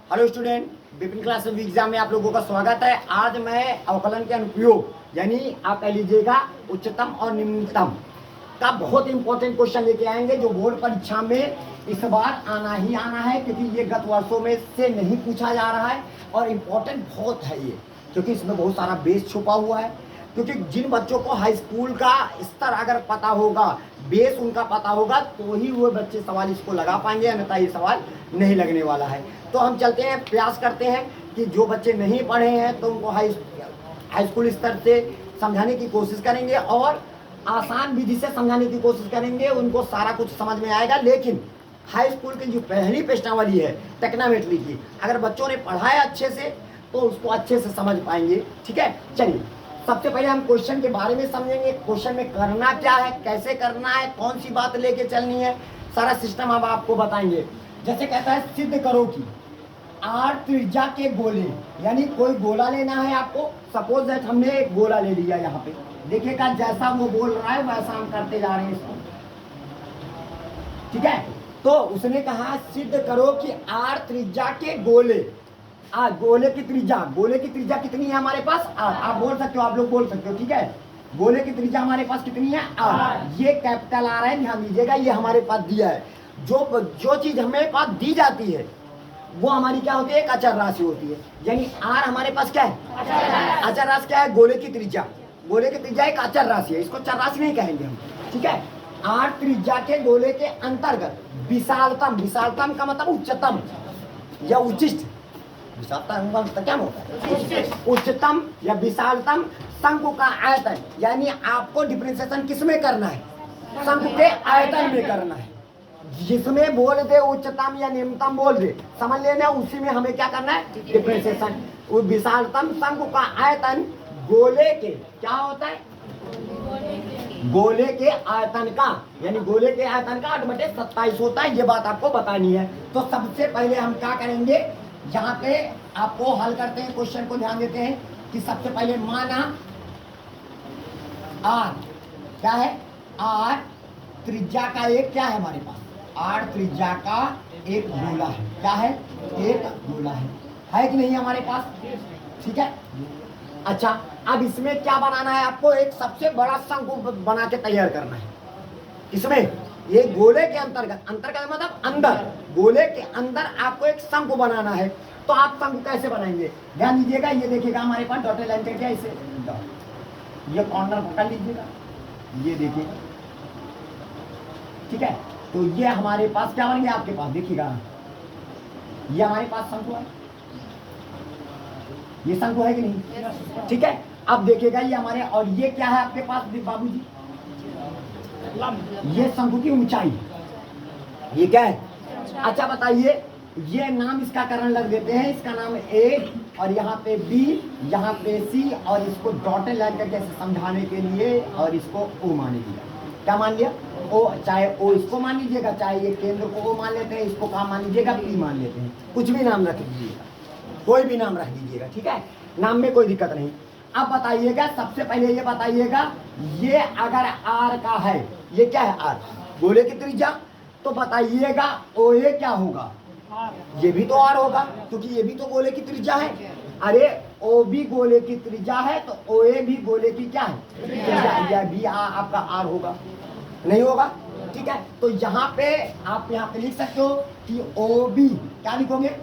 Hello student, विभिन्न class exam में आप लोगों का स्वागत है। आज मैं अवकलन के अनुप्रयोग यानी आप कह लीजिएगा उच्चतम और निम्नतम का बहुत इंपॉर्टेंट क्वेश्चन लेके आएंगे जो बोर्ड परीक्षा में इस बार आना ही आना है, क्योंकि ये गत वर्षों में से नहीं पूछा जा रहा है और इम्पोर्टेंट बहुत है ये, क्योंकि इसमें बहुत सारा बेस छुपा हुआ है। क्योंकि जिन बच्चों को हाई स्कूल का स्तर अगर पता होगा, बेस उनका पता होगा, तो ही वो बच्चे सवाल इसको लगा पाएंगे, अन्यथा ये सवाल नहीं लगने वाला है। तो हम चलते हैं, प्रयास करते हैं कि जो बच्चे नहीं पढ़े हैं तो उनको हाई स्कूल स्तर से समझाने की कोशिश करेंगे और आसान विधि से समझाने की कोशिश करेंगे। उनको सारा कुछ समझ में आएगा, लेकिन हाई स्कूल की जो पहली प्रश्नावली है टेक्नोमेट्री की, अगर बच्चों ने पढ़ा है अच्छे से तो उसको अच्छे से समझ पाएंगे। ठीक है, चलिए सबसे पहले हम क्वेश्चन के बारे में समझेंगे। क्वेश्चन में करना क्या है, कैसे करना है, कौन सी बात लेके चलनी है, सारा सिस्टम हम आपको बताएंगे। जैसे कहता है सिद्ध करो कि आर त्रिज्या के गोले, यानी कोई गोला लेना है आपको। सपोज दैट हमने एक गोला ले लिया, यहाँ पे देखिएगा जैसा वो बोल रहा है वैसा हम करते जा रहे हैं इसको। ठीक है, तो उसने कहा सिद्ध करो कि आर त्रिज्या के गोले, गोले की त्रिज्या कितनी है हमारे पास? आर। आप बोल सकते हो, आप लोग बोल सकते हो। ठीक है, गोले की त्रिज्या हमारे पास कितनी है? आर। ये कैपिटल आर है, ध्यान दीजिएगा, ये हमारे पास दिया है। जो चीज हमें पास दी जाती है वो हमारी क्या होती है? एक अचर राशि होती है। यानी आर हमारे पास क्या है? अचर राशि क्या है? गोले की त्रिज्या। गोले की त्रिज्या एक अचर राशि है, इसको चर राशि नहीं कहेंगे हम। ठीक है, आर त्रिज्या के गोले के अंतर्गत विशालतम, विशालतम का मतलब उच्चतम या उच्चिष्ट, विशालतम क्या होता है? उच्चतम या विशालतम शंकु का आयतन, यानी आपको डिफरेंशिएशन किसमें करना है? शंकु के आयतन में करना है। जिसमें बोल दे उच्चतम या निम्नतम बोल दे, समझ लेना, उसी में हमें क्या करना है? डिफरेंशिएशन। विशालतम शंकु का आयतन गोले के क्या होता है? गोले के आयतन का, यानी गोले के आयतन का 8/27 होता है। ये बात आपको बतानी है। तो सबसे पहले हम क्या करेंगे, यहाँ पे आपको हल करते हैं क्वेश्चन को, ध्यान देते हैं कि सबसे पहले माना आर क्या है? आर त्रिज्या का एक क्या है हमारे पास? आर त्रिज्या का एक गोला है। क्या है? एक गोला है कि नहीं हमारे पास? ठीक है, अच्छा अब इसमें क्या बनाना है आपको? एक सबसे बड़ा शंकु बना के तैयार करना है। इसमें ये गोले के अंतर्गत, अंतर्गत मतलब अंदर, गोले के अंदर आपको एक शंकु बनाना है। तो आप शंकु कैसे बनाएंगे? ध्यान दीजिएगा, ये देखिएगा हमारे पास डॉटेड लाइन करके ऐसे ये कॉर्नर पकड़ लीजिएगा, ये देखिए। ठीक है, तो ये हमारे पास क्या बन गया आपके पास? देखिएगा, ये हमारे पास शंकु है। ये शंकु है कि नहीं? ठीक है, अब देखिएगा ये हमारे, और ये क्या है आपके पास बाबूजी? ये शंकु की ऊंचाई, ये क्या है? अच्छा बताइए, ये नाम इसका कारण लग देते हैं, इसका नाम ए और यहाँ पे बी, यहाँ पे सी, और इसको डॉटेड लाइन करके समझाने के लिए और इसको ओ मान लीजिएगा। क्या मान लिया? ओ। चाहे ओ इसको मान लीजिएगा, चाहे ये केंद्र को ओ मान लेते हैं, इसको क्या मान लीजिएगा? पी मान लेते हैं। कुछ भी नाम रख दीजिएगा, कोई भी नाम रख दीजिएगा। ठीक है, नाम में कोई दिक्कत नहीं। अब बताइएगा, सबसे पहले ये बताइएगा, ये अगर आर का है, ये क्या है? आर गोले की त्रिज्या, तो बताइएगा ओ ए क्या होगा? ये भी तो आर होगा, क्योंकि ये भी तो गोले की त्रिज्या है। अरे ओ भी गोले की त्रिज्या है तो ओ ए भी गोले की क्या है? त्रिज्या। यह भी आपका आर होगा, नहीं होगा? ठीक है, तो यहाँ पे आप यहाँ पे लिख सकते हो कि ओ बी, क्या लिखोगे?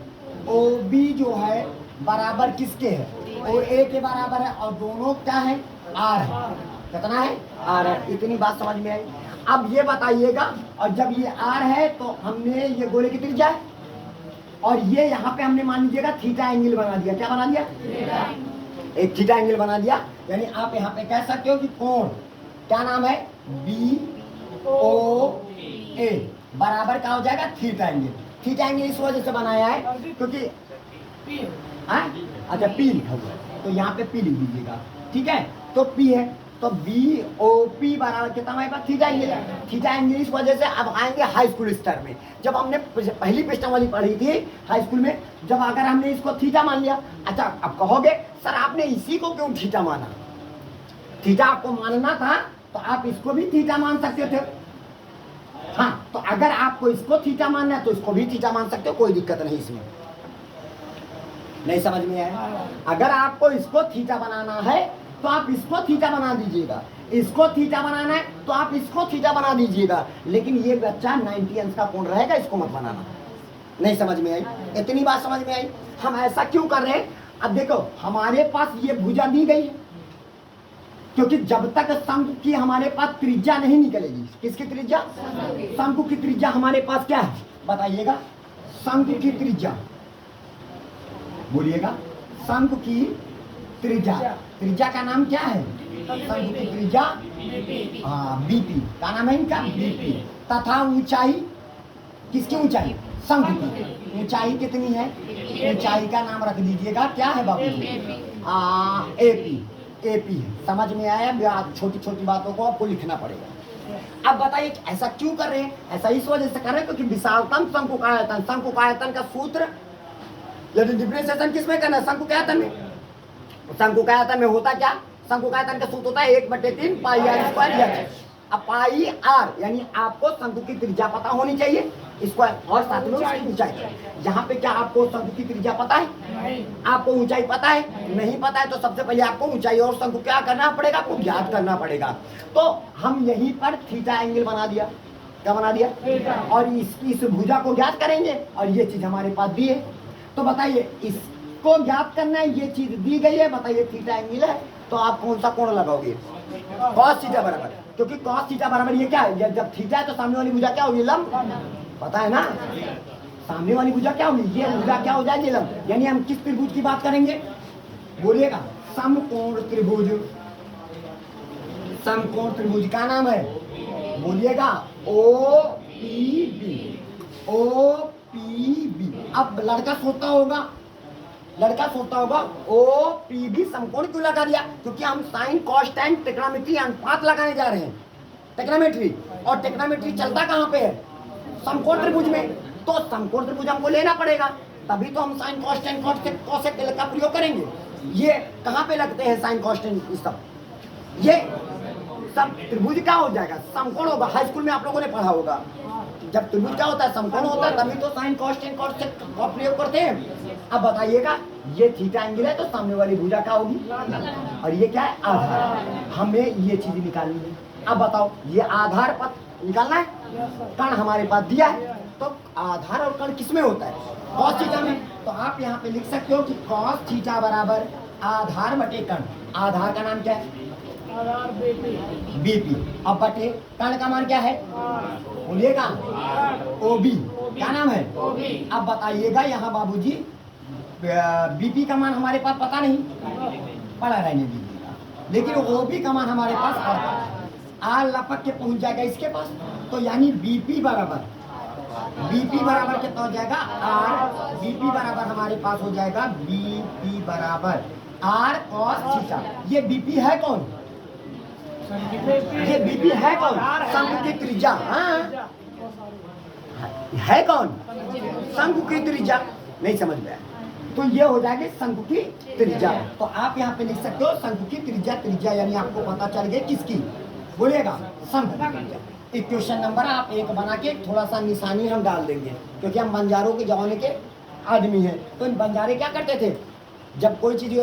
ओ बी जो है बराबर किसके है? ओ ए के बराबर है, और दोनों क्या है? आर है। कितना है? आर है। इतनी बात समझ में आई। अब ये बताइएगा, और जब ये आर है तो हमने ये गोले की त्रिज्या है, और ये यहाँ पे हमने मान लीजिएगा थीटा एंगल बना दिया। क्या बना दिया? एक थीटा एंगल बना दिया। यानी आप यहाँ पे कह सकते हो कि कोण क्या नाम है? बी ओ ए बराबर क्या हो जाएगा? Theta angle. थीटा एंगल इस वजह से बनाया है क्योंकि अच्छा पी लिखा हुआ है, तो यहाँ पे पी लिख दीजिएगा। ठीक है, तो पी है, तो बी ओ पी बराबर कितना हमारे पास? Theta angle. थीटा एंगल इस वजह से अब आएंगे हाई स्कूल स्तर में। जब हमने पहली प्रश्नावली पढ़ी थी हाई स्कूल में, जब अगर हमने इसको थीटा मान लिया, अच्छा अब कहोगे सर आपने इसी को क्यों थीटा माना? थीटा आपको मानना था तो आप इसको भी थीटा मान सकते थे। हाँ, तो अगर आपको इसको थीटा मानना है तो इसको भी थीटा मान सकते हो, कोई दिक्कत नहीं इसमें। नहीं समझ में आया? अगर आपको इसको थीटा बनाना है तो आप इसको थीटा बना दीजिएगा, इसको थीटा बनाना है तो आप इसको थीटा बना दीजिएगा, लेकिन ये बच्चा 90 अंश का कोण रहेगा, इसको मत बनाना। नहीं समझ में आई? इतनी बात समझ में आई? हम ऐसा क्यों कर रहे हैं? अब देखो हमारे पास ये भुजा दी गई है, क्योंकि जब तक शंकु की हमारे पास त्रिज्या नहीं निकलेगी, किसकी त्रिज्या? शंकु की त्रिज्या हमारे पास क्या है बताइएगा? शंकु की त्रिज्या बोलिएगा। शंकु की त्रिज्या, त्रिज्या का नाम क्या है? शंकु की त्रिज्या बीपी का नाम है इनका, बीपी। तथा ऊंचाई, किसकी ऊंचाई? शंकु की ऊंचाई कितनी है? ऊंचाई का नाम रख दीजिएगा, क्या है बाबू? एपी, एपी है। समझ में आया? छोटी छोटी बातों को आपको लिखना पड़ेगा। अब बताइए ऐसा क्यों कर रहे हैं? ऐसा इस वजह से कर रहे हैं क्योंकि विशालतम शंकु का आयतन, शंकु का आयतन का सूत्र यदि डिफरेंशिएशन किसमें करना है? शंकु के आयतन में। शंकु का आयतन में होता क्या? शंकु का आयतन का सूत्र होता है 1/3 पाई आर स्क्वायर एच। अब पाई आर यानी आपको शंकु की त्रिज्या पता होनी चाहिए, स्क्वायर और साथ में उसकी ऊंचाई। यहाँ पे क्या आपको शंकु की त्रिज्या पता है? आपको ऊंचाई पता है? नहीं पता है तो सबसे पहले आपको ऊंचाई और शंकु क्या करना पड़ेगा? आपको ज्ञात करना पड़ेगा। तो हम यहीं पर थीटा एंगल बना दिया। क्या बना दिया? और इस भुजा को ज्ञात करेंगे और ये चीज हमारे पास दी है। तो बताइए इसको ज्ञात करना है, ये चीज दी गई है, बताइए थीटा एंगल है, तो आप कौन सा कोण लगाओगे? कॉस थीटा बराबर, क्योंकि कॉस थीटा बराबर ये क्या है? जब थीटा है तो सामने वाली भुजा क्या होगी? लंब। पता है ना? सामने वाली भुजा क्या होगी? ये भुजा क्या हो जाएगी? लंब। यानी हम किस त्रिभुज की बात करेंगे? बोलिएगा। समकोण त्रिभुज। समकोण त्रिभुज का नाम है, बोलिएगा, OPB। OPB। अब लड़का सोचता होगा OPB समकोण क्यों लगा दिया? क्योंकि हम साइन कॉस टैन ट्रिग्नोमेट्री अनुपात लगाने जा रहे हैं, ट्रिग्नोमेट्री। और ट्रिग्नोमेट्री चलता कहाँ पे है? समकोण त्रिभुज में। तो समकोण त्रिभुज हमको लेना पड़ेगा, तभी तो हम साइन कॉस टैन कोसेक का प्रयोग करेंगे। ये कहाँ पे लगते हैं साइन कॉस टैन? सब ये सब त्रिभुज क्या हो जाएगा? समकोण होगा। हाई स्कूल में आप लोगों ने पढ़ा होगा, जब त्रिभुज क्या होता है? समकोण होता है, तभी तो साइन कॉस टैन कोसेक का प्रयोग करते हैं। अब बताइएगा, ये थीटा एंगल है तो सामने वाली भुजा क्या होगी? और ये क्या है? आधार। हमें ये चीज निकालनी है। अब बताओ, ये आधार पथ निकालना है, कण हमारे पास दिया है, तो आधार और कण किसमें होता है? कॉस थीटा में। तो आप यहाँ पे लिख सकते हो कि कॉस थीटा बराबर आधार बटे कण। आधार का नाम क्या है? बीपी। अब बटे कण का मान क्या है? बोलिएगा, OB। क्या नाम है? अब बताइएगा यहाँ बाबूजी, बीपी का मान हमारे पास पता नहीं, पड़ा रहने दीजिएगा, लेकिन OB का मान हमारे पास पता है। आर लपक के पहुंच जाएगा इसके पास, तो यानी बीपी बराबर कितना हो जाएगा? आर। बीपी बराबर हमारे पास हो जाएगा बीपी बराबर आर कॉस थीटा। ये बीपी है कौन? ये बीपी है कौन? शंकु की त्रिज्या। हाँ, है कौन? शंकु की त्रिज्या। नहीं समझ में आया? तो ये हो जाएगी शंकु की त्रिज्या। तो आप यहाँ पे लिख सकते हो शंकु की त्रिज्या। त्रिज्या यानी आपको पता चल गया किसकी? बोलिएगा, शंकु की त्रिज्या। इक्वेशन नंबर आप 1 बना के थोड़ा सा निशानी हम डाल देंगे, क्योंकि हम बंजारों के जमाने के आदमी हैं। तो बंजारे क्या करते थे? जब कोई चीज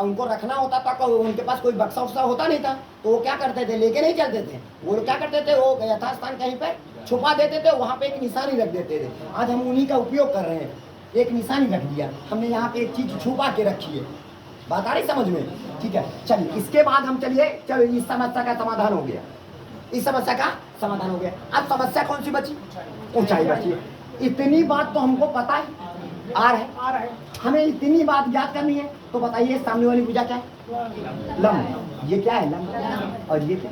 उनको रखना होता था, उनके पास कोई बक्सा उक्सा होता नहीं था, तो वो क्या करते थे? लेके नहीं चलते थे। वो क्या करते थे? वो यथास्थान कहीं पर छुपा देते थे, वहाँ पे एक निशानी रख देते थे। आज हम उन्हीं का उपयोग कर रहे हैं। एक निशानी रख दिया हमने, यहाँ पे एक चीज छुपा के रखी है। बात आ रही समझ में? ठीक है, चलिए इसके बाद हम चलो इस समस्या का समाधान हो गया। इस समस्या का समाधान हो गया। अब समस्या कौन सी बची? ऊंचाई बची। इतनी बात तो हमको पता है, आर है, हमें इतनी बात याद करनी है। तो बताइए सामने वाली भुजा क्या है? लंब। ये क्या है? लंब। और ये क्या?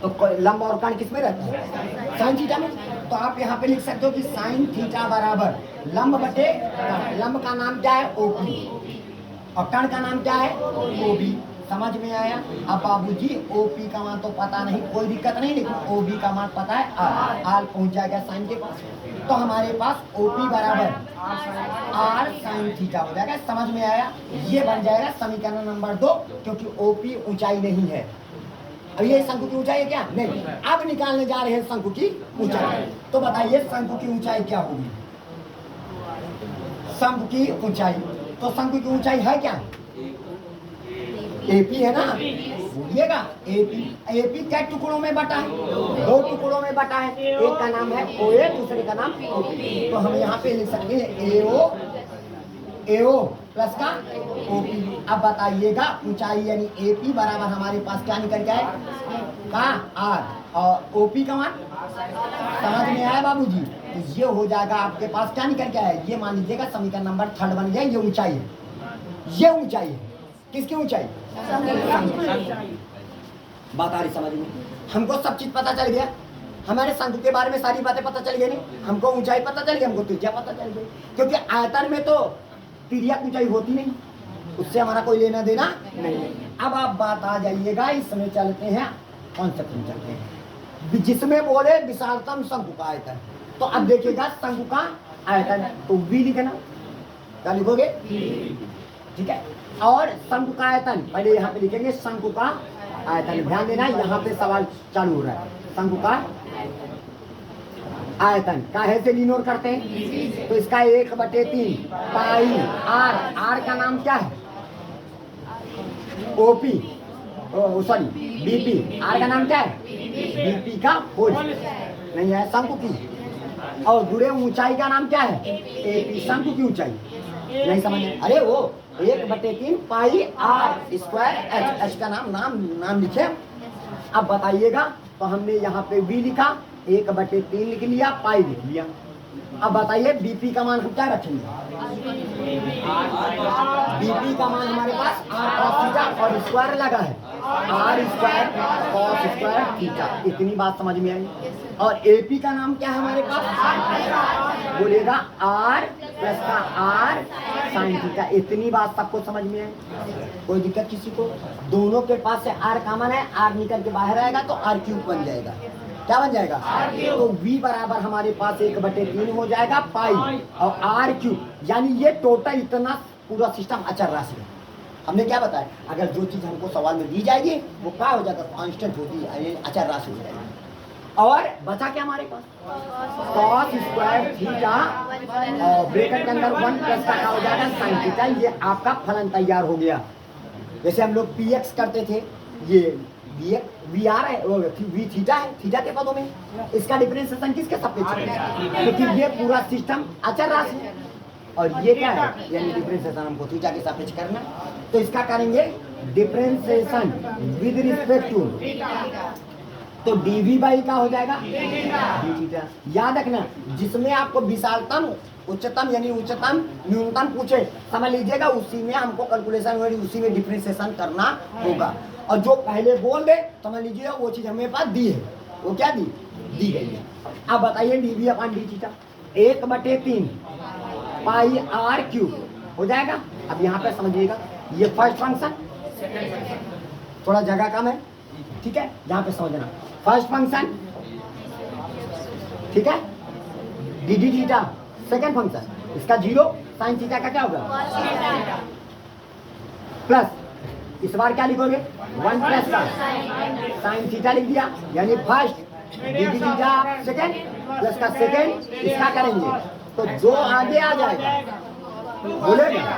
तो लंब और कण किस में रहता है? साइन थीटा में। तो आप यहाँ पे लिख सकते हो कि साइन थीटा बराबर लंब बटे कण। लंब का नाम क्या है? OP। और कण का नाम क्या है? OB। समझ में आया? अब बाबूजी OP का मान तो पता नहीं, कोई दिक्कत नहीं, लेकिन OB का मान पता है, आर पहुंच जाएगा साइन के पास। तो हमारे पास OP बराबर आर साइन थीटा हो जाएगा। समझ में आया? ये बन जाएगा समीकरण नंबर 2, क्योंकि OP ऊंचाई नहीं है। अब ये शंकु की ऊंचाई है क्या? नहीं। अब निकालने जा रहे हैं शंकु की ऊंचाई। तो बताइए शंकु की ऊंचाई क्या होगी? शंकु की ऊंचाई तो शंकु की ऊंचाई है क्या? एपी है ना, बोलिएगा। एपी, एपी क्या टुकड़ों में बटा है? 2 टुकड़ों में बटा है। एक का नाम है ओए, दूसरे का नाम ओपी। तो हम यहाँ पे लिख सकते हैं एओ, एओ प्लस का ओपी। अब बताइएगा ऊंचाई यानी एपी बराबर हमारे पास क्या निकल के आए का आर, और ओपी का मान समझ में आया बाबूजी? तो ये हो जाएगा आपके पास क्या निकल के आया, ये मान लीजिएगा समीकरण नंबर 3 बन गया। ये ऊंचाई है, ये ऊंचाई है। किसकी ऊंचाई? बात आ रही समझ में? हमको सब चीज पता चल गया, हमारे शंकु के बारे में सारी बातें पता चल गई। नहीं, हमको ऊंचाई पता चल गई, हमको त्रिज्या पता चल गई, क्योंकि आयतन में तो तिर्यक ऊंचाई होती नहीं, उससे हमारा कोई लेना देना नहीं। अब आप बात आ जाइएगा, इसमें चलते हैं कॉन्सेप्ट में चलते हैं, जिसमें बोले विशालतम शंकु का आयतन। तो अब देखिएगा शंकु का आयतन, तो वी लिखना, क्या लिखोगे? ठीक है। और शंकु का आयतन पहले यहाँ पे लिखेंगे, शंकु का आयतन। ध्यान देना, यहाँ पे सवाल चालू हो रहा है। शंकु का आयतन काहे से लिनोर करते हैं? तो इसका 1/3 पाई आर, आर का नाम क्या है? OP, sorry BP. आर का नाम क्या है? बीपी का होल नहीं है, शंकु की। और जुड़े ऊंचाई का नाम क्या है? एपी, शंकु की ऊंचाई। नहीं समझ? अरे वो 1/3 pi are square H, H का नाम लिखे। अब बताइएगा, तो हमने यहाँ पे वी लिखा, 1/3 लिख लिया, पाई लिख लिया। अब बताइए बीपी का मान हम क्या रखेंगे? बीपी का मान हमारे पास आर कॉस थीटा और स्क्वायर लगा है, r square cos square theta. इतनी बात समझ में आई। और एपी का नाम क्या है हमारे पास? बोलेगा आर प्लस का आर साइन थीटा। इतनी बात सबको समझ में आई? कोई दिक्कत किसी को? दोनों के पास से आर कॉमन है, आर निकल के बाहर आएगा तो आर क्यूब बन जाएगा। क्या बन जाएगा? तो v बराबर हमारे पास 1/3 हो जाएगा पाई और आर क्यूब, यानी ये टोटल इतना पूरा सिस्टम अचर राशि है। हमने क्या बताया, अगर जो चीज हमको सवाल में दी जाएगी वो क्या हो जाएगा? कांस्टेंट होती है, अचर राशि हो जाएगी। और बचा क्या हमारे पास? कॉस स्क्वायर थीटा और ब्रैकेट के अंदर 1 प्लस का क्या हो जाएगा? Sine theta. ये आपका फलन तैयार हो गया। जैसे हम लोग px करते थे, ये वी आर है, वी थीटा है, थीटा के पदों में। इसका डिफरेंशिएशन किसके सापेक्ष है? क्योंकि ये पूरा सिस्टम अचर राशि है और ये क्या है, यानी डिफरेंशिएशन हमको थीटा के सापेक्ष करना। तो इसका करेंगे डिफरेंशिएशन विद रिस्पेक्ट टू, तो dv बाई का हो जाएगा डी थीटा। याद रखना, जिसमें आपको विशालतम उच्चतम यानी उच्चतम न्यूनतम पूछे, समझ लीजिएगा उसी में हमको कैलकुलेशन हो रही, उसी में डिफरेंशिएशन करना होगा। और जो पहले बोल दे समझ लीजिएगा वो चीज हमें पास दी है। वो क्या दी गई है। अब बताइए dv upon d theta 1/3 pi r cube हो जाएगा। अब यहाँ पे समझिएगा, ये फर्स्ट फंक्शन, थोड़ा जगह कम है, ठीक है, यहाँ पे समझना। फर्स्ट फंक्शन, ठीक है, D D theta second function, इसका 0 साइन थीटा का क्या होगा? प्लस इस बार क्या लिखोगे? 1 प्लस का साइन थीटा लिख दिया, यानी first D D theta second plus का सेकेंड, इसका करेंगे तो जो आगे आ जाएगा बोलेगा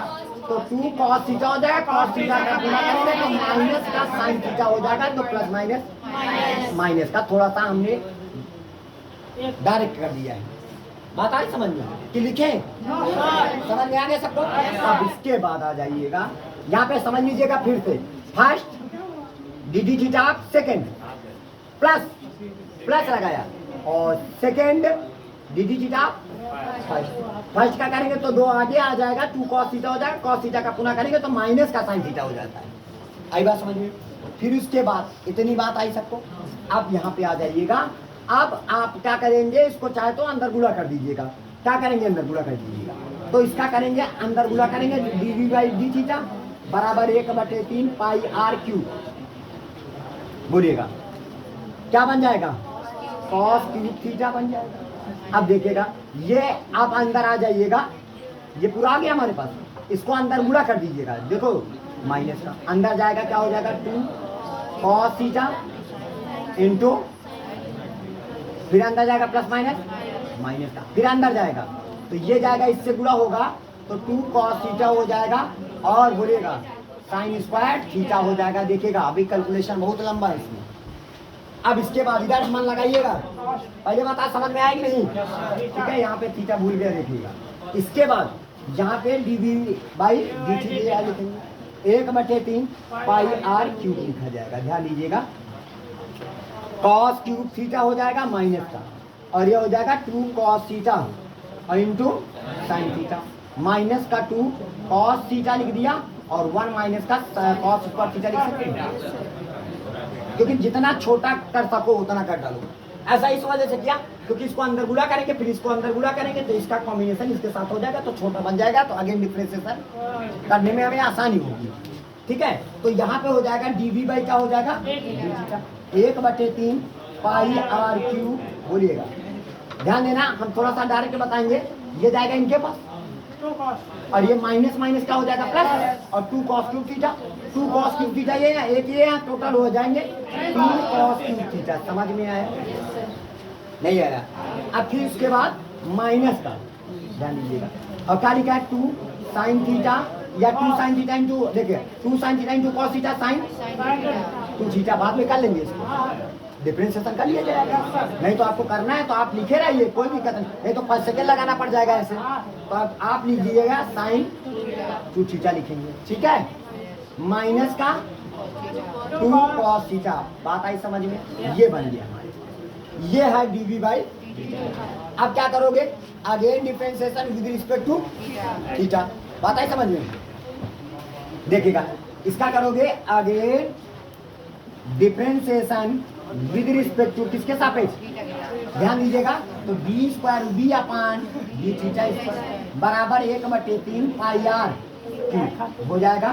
तो 2 कॉस थीटा हो जाएगा, कॉस थीटा का गुणा करेंगे तो माइनस का साइन थीटा हो जाएगा, तो प्लस माइनस का थोड़ा सा हमने डायरेक्ट कर दिया है। बात आ रही समझ में कि लिखे? समझ में आ गया सबको? अब इसके बाद आ जाइएगा, यहाँ पे समझ लीजिएगा फिर से, first D D theta second plus लगाया और second D D theta first का करेंगे तो 2 आगे आ जाएगा, 2 कॉस थीटा हो जाएगा, कॉस थीटा का पुनः करेंगे तो माइनस का साइन थीटा हो जाता है। आई बात समझ में? फिर उसके बाद इतनी बात आई सबको। अब यहाँ पे आ जाइएगा, अब आप क्या करेंगे, इसको चाहे तो अंदर गुणा कर दीजिएगा। क्या करेंगे? अंदर गुणा कर दीजिएगा। तो इसका करेंगे अंदर गुणा करेंगे, डी बाई डी थीटा बराबर 1/3 पाई आर क्यूब, बोलिएगा क्या बन जाएगा? कॉस क्यूब थीटा बन जाएगा। अब देखिएगा, ये आप अंदर आ जाइएगा, ये पूरा आ गया हमारे पास, इसको अंदर गुणा कर दीजिएगा। देखो माइनस का अंदर जाएगा, क्या हो जाएगा? 2 कॉस थीटा इंटू, फिर अंदर जाएगा प्लस माइनस का, फिर अंदर जाएगा तो ये जाएगा, इससे गुणा होगा तो 2 cos थीटा हो जाएगा और बोलेगा साइन स्क्वायर थीटा हो जाएगा। देखिएगा अभी कैलकुलेशन बहुत लंबा है इसमें। अब इसके बाद इधर मन लगाइएगा, पहले बता समझ में आएगी नहीं, ठीक है। यहाँ पे थीटा भूल गया देखिएगा। इसके बाद यहाँ पे dv बाई dt लिखेंगे 1/3 पाई r क्यूब लिखा जाएगा। ध्यान दीजिएगा cos क्यूब थीटा हो जाएगा माइनस का, और ये हो जाएगा 2 cos theta into sine theta, minus का 2 cos थीटा लिख दिया और 1 माइनस का cos स्क्वायर थीटा लिख सकते हैं, क्योंकि जितना छोटा कर सको उतना कर डालो। ऐसा इस वजह से किया क्योंकि इसको अंदर गुणा करेंगे फिर इसको अंदर गुणा करेंगे तो इसका कॉम्बिनेशन इसके साथ हो जाएगा तो छोटा बन जाएगा, तो अगेन डिफरेंशिएशन करने में हमें आसानी होगी, ठीक है। तो यहाँ पे हो जाएगा dv बाई क्या हो जाएगा 1/3 पाई r क्यूब। बोलिएगा ध्यान देना, हम थोड़ा सा डायरेक्ट बताएंगे। ये जाएगा इनके पास और ये माइनस माइनस क्या हो जाएगा प्लस, और 2 cos cube theta 2 cos cube theta ये है, एक ये है, टोटल हो जाएंगे 3 cos क्यूब थीटा। समझ में आया नहीं आया? अब फिर इसके बाद माइनस का ध्यान दीजिएगा, और क्या लिखा है 2 sin थीटा या 2 sin थीटा इंटू, देखिए 2 sin theta into cos theta sine 2 theta, बाद में कर लेंगे इसको डिफरेंशिएशन कर लिया जाएगा। नहीं तो आपको करना है तो आप लिखे रहिए, कोई दिक्कत नहीं तो 5 सेकेंड लगाना पड़ जाएगा ऐसे। तो अब आप लीजिएगा साइन 2 थीटा लिखेंगे, ठीक है, माइनस का 2 cos थीटा। बात आई समझ में? ये बन गया हमारे, ये है dv बाई। अब क्या करोगे again differentiation with respect to theta. बात आई समझ में? देखिएगा इसका करोगे again differentiation with respect to किसके सापेक्ष, ध्यान दीजिएगा, तो b square b upon d theta square बराबर 1/3 पाई r क्यूब हो जाएगा,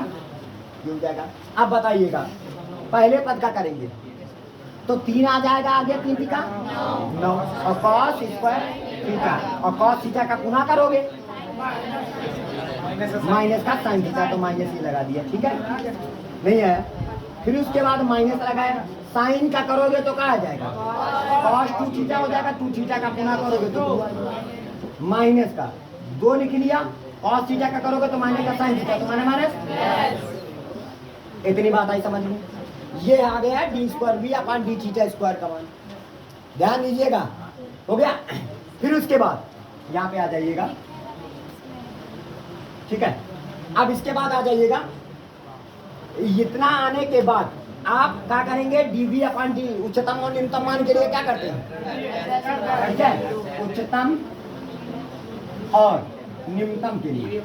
क्यों जाएगा। अब बताइएगा पहले पद का करेंगे तो 3 आ जाएगा आगे 3 का 9 और cos स्क्वायर थीटा, और cos थीटा का गुणा करोगे माइनस का साइन थीटा, तो माइनस ही लगा दिया, ठीक है नहीं है। फिर उसके बाद माइनस लगाया, साइन का करोगे तो क्या आ जाएगा cos 2 थीटा हो जाएगा, 2 थीटा का गुणा करोगे तो माइनस का 2 लिख लिया, cos थीटा का करोगे तो माइनस का साइन थीटा, तो माइनस। इतनी बात आई समझ में? ये आ गया d square b upon d theta square का मान। ध्यान दीजिएगा हो गया। फिर उसके बाद यहाँ पे आ जाइएगा, ठीक है। अब इसके बाद आ जाइएगा, इतना आने के बाद आप क्या करेंगे dv अपान डी उच्चतम और निम्नतम मान के लिए क्या करते हैं, ठीक है, उच्चतम और निम्नतम के लिए,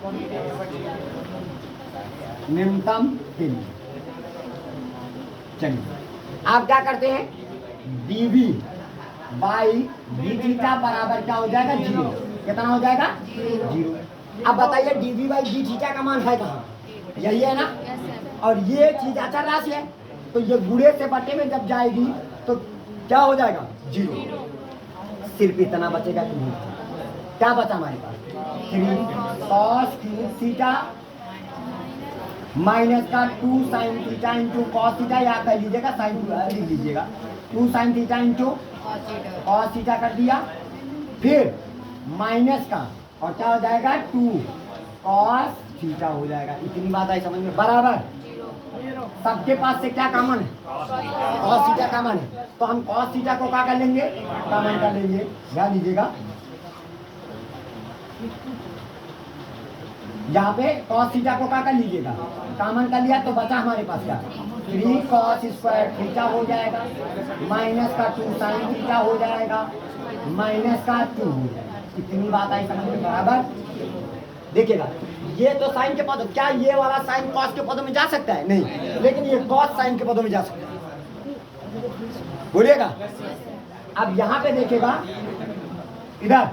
निम्नतम के लिए चलिए आप क्या करते हैं dv बाई डी थीटा बराबर क्या हो जाएगा 0। कितना हो जाएगा 0। अब बताइए dv बाई डी थीटा का मान है कहाँ, यही है ना, और ये चीज अचर राशि है तो ये गुणे से बटे में जब जाएगी तो क्या हो जाएगा 0। सिर्फ इतना बचेगा कि नहीं, क्या बचा हमारे पास 3 cos क्यूब थीटा माइनस का 2 sin theta into cos theta, या कर लीजिएगा साइन लिख लीजिएगा 2 sin theta into cos theta कर दिया, फिर माइनस का और क्या हो जाएगा 2 cos थीटा हो जाएगा। इतनी बात आई समझ में? बराबर सबके पास से क्या कॉमन है cos थीटा कॉमन है, तो हम cos थीटा को क्या कर लेंगे कॉमन कर लेंगे। ध्यान दीजिएगा यहाँ पे cos थीटा को क्या कर लीजिएगा कॉमन कर लिया, तो बचा हमारे पास क्या 3 cos स्क्वायर थीटा हो जाएगा, माइनस का 2 sin थीटा हो जाएगा, माइनस का 2 हो जाएगा। इतनी बात आई समझ में? बराबर देखिएगा ये तो साइन के पद, क्या ये वाला साइन कॉस के पदों में जा सकता है नहीं, लेकिन ये कॉस साइन के पदों में जा सकता है, बोलिएगा। अब यहाँ पे देखिएगा इधर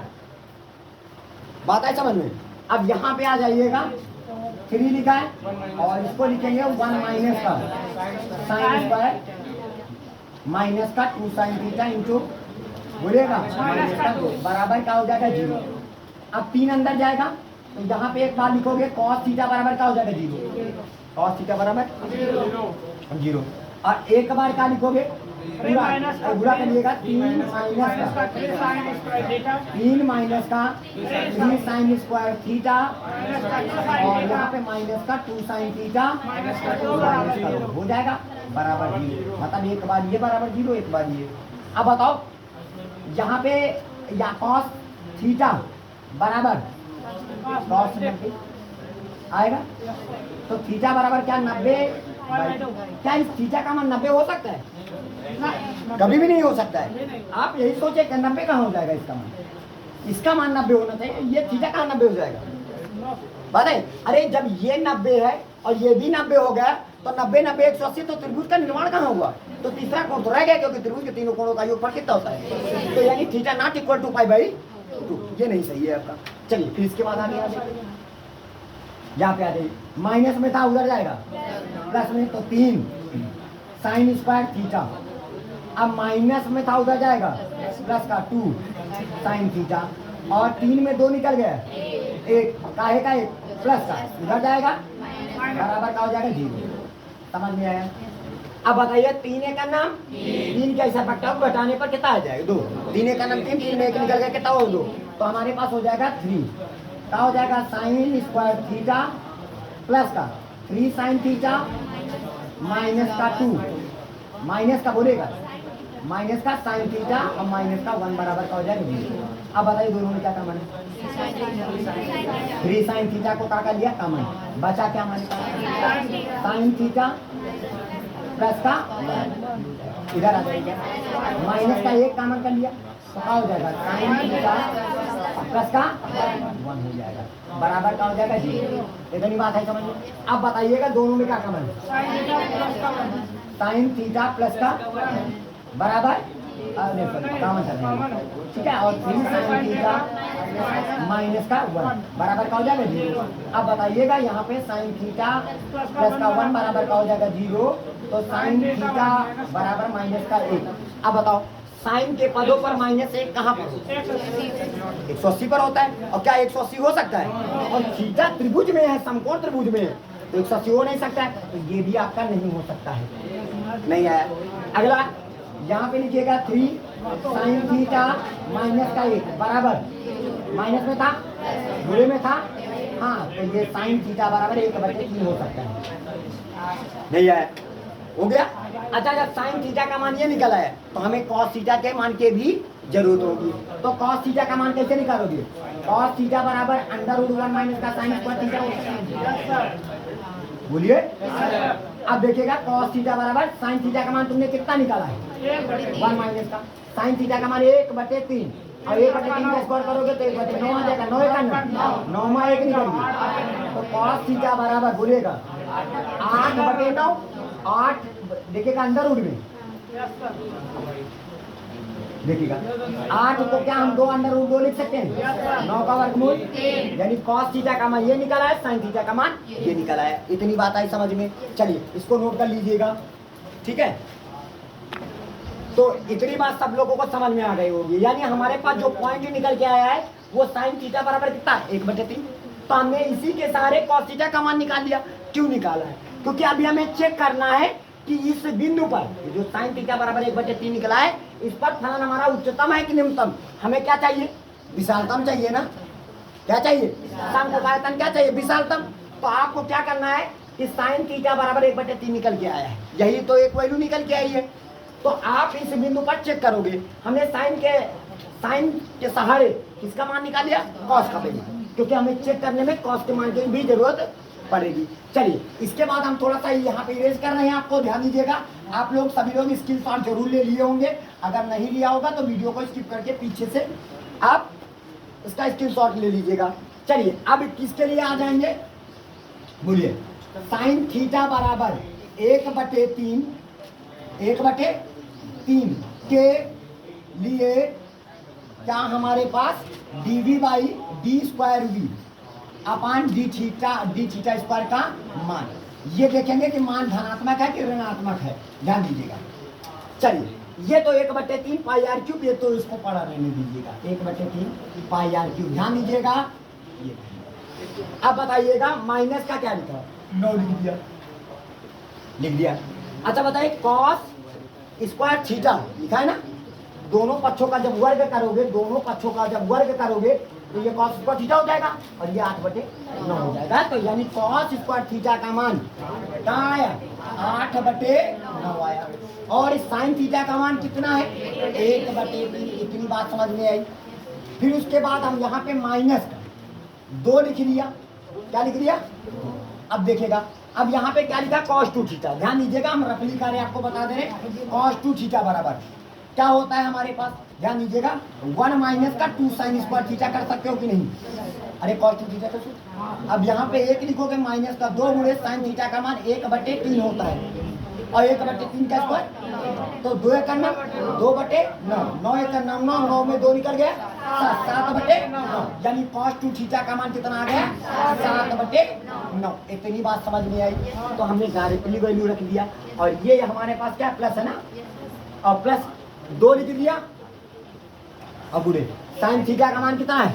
बात है समझ में? अब यहाँ पे आ जाइएगा 3 लिखा है और इसको लिखेंगे 1 माइनस का साइन स्क्वायर माइनस का 2 साइन थीटा इंटू बोलिएगा माइनस का 2 बराबर क्या हो जाएगा 0। अब 3 अंदर जाएगा तो यहाँ पे एक बार लिखोगे cos थीटा बराबर क्या हो जाएगा 0, cos थीटा बराबर 0, और एक बार क्या लिखोगे बुरा करिएगा 3 माइनस का 3 माइनस का 3 साइन स्क्वायर थीटा और यहाँ पे माइनस का 2 साइन थीटा हो जाएगा बराबर 0। मतलब एक बार ये बराबर 0, एक बार ये। अब बताओ यहाँ पे या कॉस थीटा बराबर कॉस 90 आएगा, तो थीटा बराबर क्या 90। क्या इस थीटा का मान 90 हो सकता है? कभी भी नहीं हो सकता है। आप यही सोचे कि 90 कहाँ हो जाएगा इसका मान, इसका मान 90 होना चाहिए, ये थीटा कहाँ 90 हो जाएगा? बताइए। अरे जब ये 90 है और ये भी 90 हो गया तो 90 90 180, तो त्रिभुज का निर्माण कहाँ हुआ? तो तीसरा कोण तो रह गया, क्योंकि त्रिभुज के तीनों कोणों का योगफल कितना होता है? तो यानी theta not equal to pi by 2। ये नहीं सही है आपका। चलिए फिर इसके बाद आगे यहाँ पे आ जाइए। माइनस में था उधर जाएगा प्लस में, तो 3 साइन स्क्वायर थीटा। अब माइनस में था उधर जाएगा प्लस का 2 साइन थीटा, और 3 में 2 निकल गया, एक काहे का एक प्लस का उधर जाएगा बराबर का हो जाएगा 0। समझ में आया? अब बताइए 3 का नाम 3 कैसा फैक्टर घटाने पर कितना आ जाएगा? 2। 3 का नाम 3, 3 में 1 निकल गया, कितना हो 2, तो हमारे पास हो जाएगा 3। क्या हो जाएगा? साइन स्क्वायर थीटा प्लस का 3 साइन थीटा माइनस का 2, माइनस का बोलेगा माइनस का साइन थीटा और माइनस का 1 बराबर का हो जाएगा 0। अब बताइए दोनों में क्या कॉमन है? 3 साइन थीटा को क्या कर लिया कॉमन, बचा क्या हमारे पास? साइन थीटा प्लस का 1 इधर आ जाएगा, माइनस का 1 कॉमन कर लिया, तो क्या हो जाएगा? साइन थीटा प्लस का 1 हो जाएगा बराबर का हो जाएगा 0। इतनी बात है समझ में? अब बताइएगा दोनों में क्या कॉमन है? साइन थीटा प्लस का बराबर कॉमन कर देंगे, ठीक है, और 3 साइन थीटा माइनस का 1 बराबर का हो जाएगा 0। अब बताइएगा यहाँ पे साइन थीटा प्लस का 1 बराबर का हो जाएगा 0, तो साइन थीटा बराबर माइनस का 1। अब बताओ साइन के पदों पर माइनस 1 कहाँ पर? 180 पर होता है, और क्या 180 हो सकता है? और थीटा त्रिभुज में है, समकोण त्रिभुज में है, तो 180 हो नहीं सकता है, तो ये भी आपका नहीं हो सकता है। नहीं आया? अगला यहाँ पे लिखिएगा 3 साइन थीटा माइनस का 1 बराबर, माइनस में था बुरे में था, हाँ, तो ये साइन थीटा बराबर 1/3 हो सकता है। नहीं आया? हो गया? अच्छा जब साइन थीटा का मान ये निकला है तो हमें कॉस थीटा के मान की भी जरूरत होगी। तो कॉस थीटा का मान कैसे निकालोगे? कॉस थीटा बराबर √1 माइनस का साइन स्क्वायर थीटा। बोलिए। अब देखिएगा कॉस थीटा बराबर साइन थीटा का मान तुमने कितना निकाला है? 1 माइनस का साइन थीटा का मान 1/3, और 1/3 का स्क्वायर करोगे तो 1/9 आ जाएगा। 9 का 9 में 1 निकल गया, तो कॉस थीटा बराबर बोलिएगा 8/9। 8 देखिएगा अंदर रूट में, देखिएगा 8 को क्या हम 2 अंडर रूट 2 लिख सकते हैं? 9 का वर्गमूल, यानी कॉस थीटा का मान ये निकला है, साइन थीटा का मान ये निकला है। इतनी बात आई समझ में? चलिए इसको नोट कर लीजिएगा, ठीक है। तो इतनी बात सब लोगों को समझ में आ गई होगी, यानी हमारे पास जो पॉइंट निकल के आया है वो साइन थीटा बराबर कितना है? 1/3। तो हमने इसी के सहारे कॉस थीटा का मान निकाल लिया। क्यों निकाला है? क्योंकि अभी हमें चेक करना है कि इस बिंदु पर जो साइन थीटा बराबर 1/3 निकला है, इस पर फलन हमारा उच्चतम है कि निम्नतम? हमें क्या चाहिए? विशालतम चाहिए ना? क्या चाहिए? समकोणायतन क्या चाहिए? विशालतम। तो आपको क्या करना है कि साइन थीटा बराबर 1/3 निकल के आया है, यही तो एक वैल्यू निकल के आई है। तो आप इस बिंदु पर चेक करोगे, हमने साइन के सहारे किसका मान निकाल लिया? कॉस का वैल्यू, क्योंकि हमें चेक करने में कॉस के मान की भी जरूरत पड़ेगी। चलिए इसके बाद हम थोड़ा सा यहाँ पे इरेज कर रहे हैं, आपको ध्यान दीजिएगा। आप लोग सभी लोग स्क्रीन शॉट जरूर ले लिए होंगे, अगर नहीं लिया होगा तो वीडियो को स्किप करके पीछे से आप इसका स्क्रीन शॉट ले लीजिएगा। चलिए अब किसके लिए आ जाएंगे? बोलिए। साइन थीटा बराबर 1/3 के लिए क्या हमारे पास dv/d² अपान डी थीटा स्क्वायर का मान, ये देखेंगे कि मान धनात्मक है कि ऋणात्मक है, ध्यान दीजिएगा। चलिए ये तो 1/3 पाई आर क्यूब, ये तो इसको पढ़ा रहने दीजिएगा, 1/3 पाई आर क्यूब, ध्यान दीजिएगा। ये अब बताइएगा माइनस का क्या लिखा? 9 लिख दिया। अच्छा बताइए कॉस स्क्वायर थीटा लिखा है ना। दोनों पक्षों का जब वर्ग करोगे, दोनों पक्षों का जब वर्ग करोगे तो ये कॉस स्क्वायर थीटा हो जाएगा और ये 8/9 हो जाएगा। तो यानी कॉस स्क्वायर थीटा का मान कहाँ आया? 8/9 आया। और साइन थीटा का मान कितना है? 1/3। इतनी बात समझ में आई। फिर उसके बाद हम यहाँ पे -2 लिख लिया। क्या लिख लिया? अब देखिएगा, अब यहाँ पे क्या लिखा? cos 2 theta. ध्यान दीजिएगा, हम रफली कार्य आपको बता दे रहे हैं। cos 2 थीटा बराबर क्या होता है हमारे पास? ध्यान दीजिएगा, 1 - 2 sin स्क्वायर थीटा कर सकते हो कि नहीं? अरे cos 2 थीटा तो अब यहाँ पे 1 लिखोगे, -2 गुणे sin थीटा का मान 1/3 होता है। और 1/3 का स्क्वायर तो 2 × 9 2/9, 9 × 9 9, 9 में 2 निकल गया, 7/9। यानी cos 2 थीटा का मान कितना आ गया? 7/9। इतनी बात समझ में आई। तो हमने डायरेक्टली वैल्यू रख दिया और ये हमारे पास क्या प्लस है ना, और +2 लिख दिया। अब बुरे साइन थीटा का मान कितना है?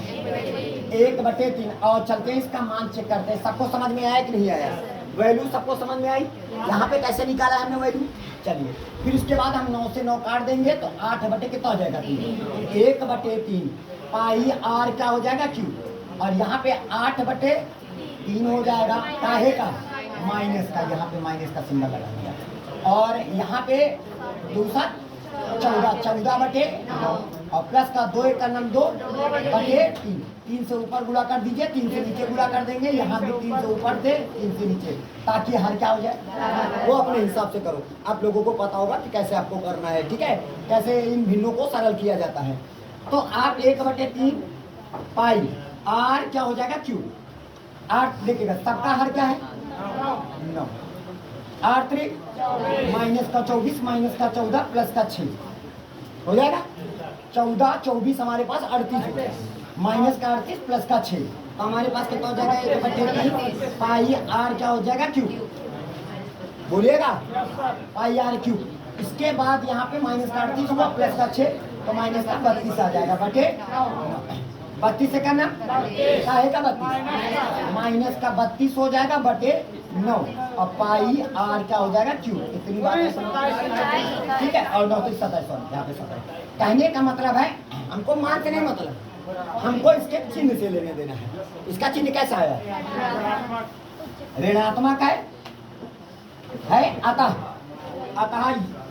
1/3। और चलते हैं इसका मान चेक करते हैं। सबको समझ में आया कि नहीं आया? वैल्यू सबको समझ में आई? यहाँ पे कैसे निकाला हमने वैल्यू? चलिए, फिर उसके बाद हम 9 से 9 काट देंगे तो 8 कितना हो जाएगा? 3। 1/3 पाई r क्या हो जाएगा? Q। और यहाँ पे 8/3 हो जाएगा। काहे का? माइनस का। यहाँ पे माइनस का सिंबल लगा दिया। और यहाँ पे दूसरा 14/9 और प्लस का 2 × 9 2/3। 3 से ऊपर गुणा कर दीजिए, 3 से नीचे गुणा कर देंगे। यहाँ भी 3 से ऊपर थे, 3 से नीचे, ताकि हर क्या हो जाए, वो अपने हिसाब से करो। आप लोगों को पता होगा कि कैसे आपको करना है, ठीक है, कैसे इन भिन्नों को सरल किया जाता है। तो आप 1/3 पाई r क्या हो जाएगा? Q। 8 देखिएगा, सबका हर क्या है? 9। 8 3 माइनस का 24 माइनस का 14 प्लस का 6 हो जाएगा 14। 24 हमारे पास 38 हो गया, माइनस का 38 प्लस का 6, तो हमारे पास कितना हो जाएगा? 1/3 पाई r क्या हो जाएगा? Q। बोलिएगा, पाई r Q। इसके बाद यहाँ पे माइनस का 38 हुआ प्लस का 6, तो माइनस का 32 आ जाएगा बटे 32 से करना काहे का 32? माइनस का 32 हो जाएगा बटे 9 और पाई r क्या हो जाएगा? Q। इतनी बात है, ठीक है। और 9 तो 27, यहाँ पे 27। कहने का मतलब है हमको मान के नहीं मतलब, हमको इसके चिन्ह से लेने देना है। इसका चिन्ह कैसा है? ऋणात्मक है अतः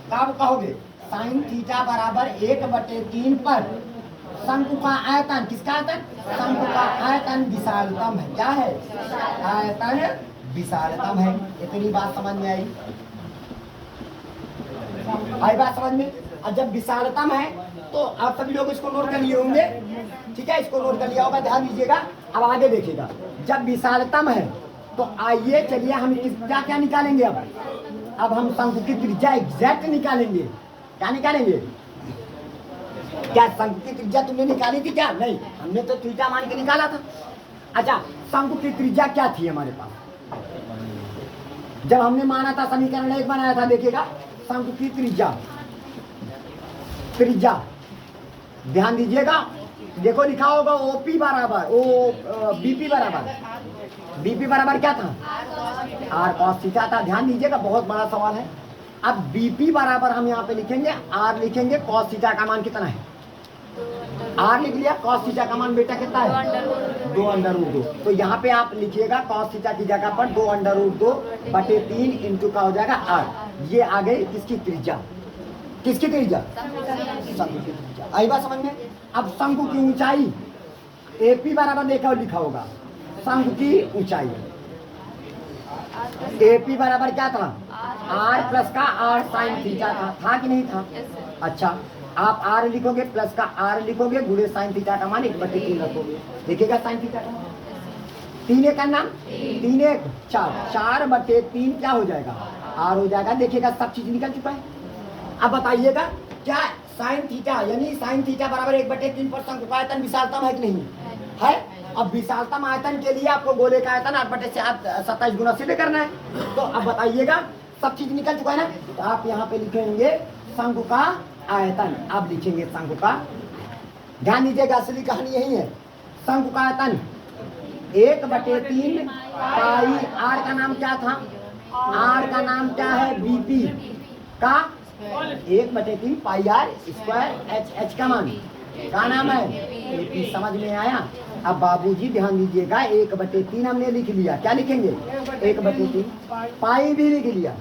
कब कहोगे? साइन थीटा बराबर 1/3 पर शंकु का आयतन, किसका आयतन? शंकु का आयतन विशालतम है। क्या है? आयतन विशालतम है। इतनी बात समझ में आई? बात समझ में? और जब विशालतम है तो आप सभी लोग इसको नोट कर लिए होंगे, ठीक है, इसको नोट कर लिया होगा। ध्यान दीजिएगा, अब आगे देखिएगा। जब विशालतम है तो आइए चलिए हम क्या क्या निकालेंगे? अब हम शंकु की त्रिज्या एग्जैक्ट निकालेंगे। क्या निकालेंगे? क्या शंकु की त्रिज्या तुमने निकाली थी क्या? नहीं, हमने तो थीटा मान के निकाला था। अच्छा, शंकु की त्रिज्या क्या थी हमारे पास? जब हमने माना था, समीकरण 1 बनाया था, देखिएगा शंकु की त्रिज्या ध्यान दीजिएगा, देखो लिखा होगा ओपी बराबर बीपी बराबर क्या था? आर कॉस थीटा था। ध्यान दीजिएगा, बहुत बड़ा सवाल है। अब बीपी बराबर हम यहाँ पे लिखेंगे आर, लिखेंगे कॉस थीटा का मान कितना है? आर लिख लिया, कॉस थीटा का मान बेटा कितना है? 2√2। तो यहाँ पे आप लिखिएगा कॉस थीटा की जगह पर 2√2/3 इंटू का हो जाएगा आर। ये आ गई किसकी त्रिज्या? किसकी त्रिज्या? शंकु की त्रिज्या। आई बात समझ में? अब शंकु की ऊंचाई एपी बराबर देखा और लिखा होगा शंकु की ऊंचाई। एपी बराबर क्या था? आर प्लस का आर साइन थीटा था कि नहीं था? अच्छा, आप आर लिखोगे प्लस का आर लिखोगे, गुणे साइन थीटा का मान 1/3 रखोगे। देखिएगा साइन थीटा का मान 3 का नाम 3 1 4 4/3 क्या हो जाएगा? आर हो जाएगा। देखिएगा सब चीज निकल चुका है। अब बताइएगा क्या साइन थीटा यानी साइन थीटा बराबर 1/3 पर शंकु का आयतन विशालतम है कि नहीं है? अब विशालतम आयतन के लिए आपको गोले का आयतन 8/27 गुना सीधे करना है। तो अब बताइएगा सब चीज निकल चुका है ना? तो आप यहाँ पे लिखेंगे शंकु का आयतन। अब लिखेंगे शंकु का, ध्यान दीजिएगा असली कहानी यही है। शंकु का आयतन 1/3 पाई, आर का नाम क्या था? आर का नाम क्या है? बीपी का 1/3 pi are square H, H का मान क्या नाम है AP। समझ में आया। अब बाबूजी ध्यान दीजिएगा, 1/3 हमने लिख लिया, क्या लिखेंगे 1/3, पाई भी लिख लिया।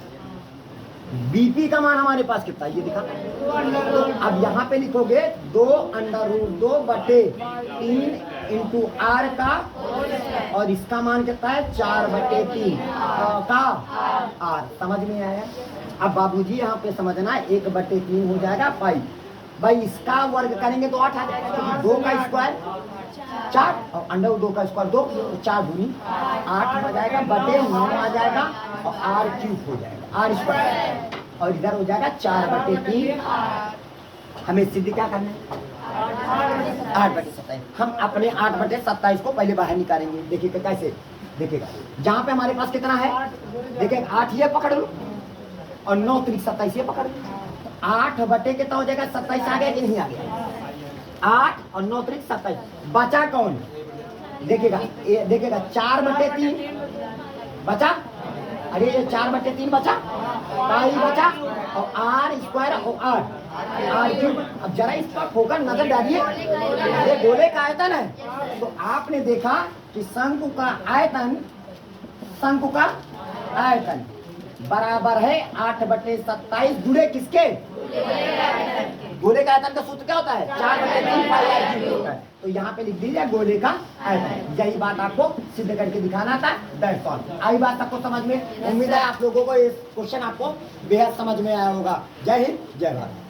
BP का मान हमारे पास कितना है ये दिखा, तो अब यहाँ पे लिखोगे 2√2/3 इंटू R का, और इसका मान कितना है 4/3 का R। समझ में आया। अब बाबूजी यहाँ पे समझना 1/3 हो जाएगा पाई, भाई इसका वर्ग करेंगे तो 8 आ जाएगा, 2 का स्क्वायर 4 और √2 का स्क्वायर 2, तो 4 दूनी 8 हो जाएगा, बटे 9 आ जाएगा, और R³ हो जाएगा R स्क्वायर, और इधर हो जाएगा 4/3। हमें सिद्ध क्या करना है 8/27। हम अपने 8/27 को पहले बाहर निकालेंगे। देखिएगा कैसे, देखिएगा जहाँ पे हमारे पास कितना है, देखिए 8 ये पकड़ लो, और 9 × 27 ये पकड़ लो। 8 बटे कितना हो जाएगा 27 आ गया कि नहीं आ गया, 8 और 9 × 27, बचा कौन, देखिएगा देखिएगा 4/3 बचा, अरे ये 4/3 बचा, पाई बचा, और R स्क्वायर और R³। अब जरा इस पर होकर नजर डालिए, ये गोले का आयतन है, तो आपने देखा कि शंकु का आयतन बराबर है 8/27 गुणे किसके, गोले का आयतन का सूत्र क्या होता है 4/3 पाई R³ होता है। तो यहाँ पे लिख दीजिए गोले का आयतन। यही बात आपको सिद्ध करके दिखाना था, दैट्स ऑल। आई बात आपको समझ में, उम्मीद है आप लोगों को ये क्वेश्चन आपको बेहद समझ में आया होगा। जय हिंद, जय भारत।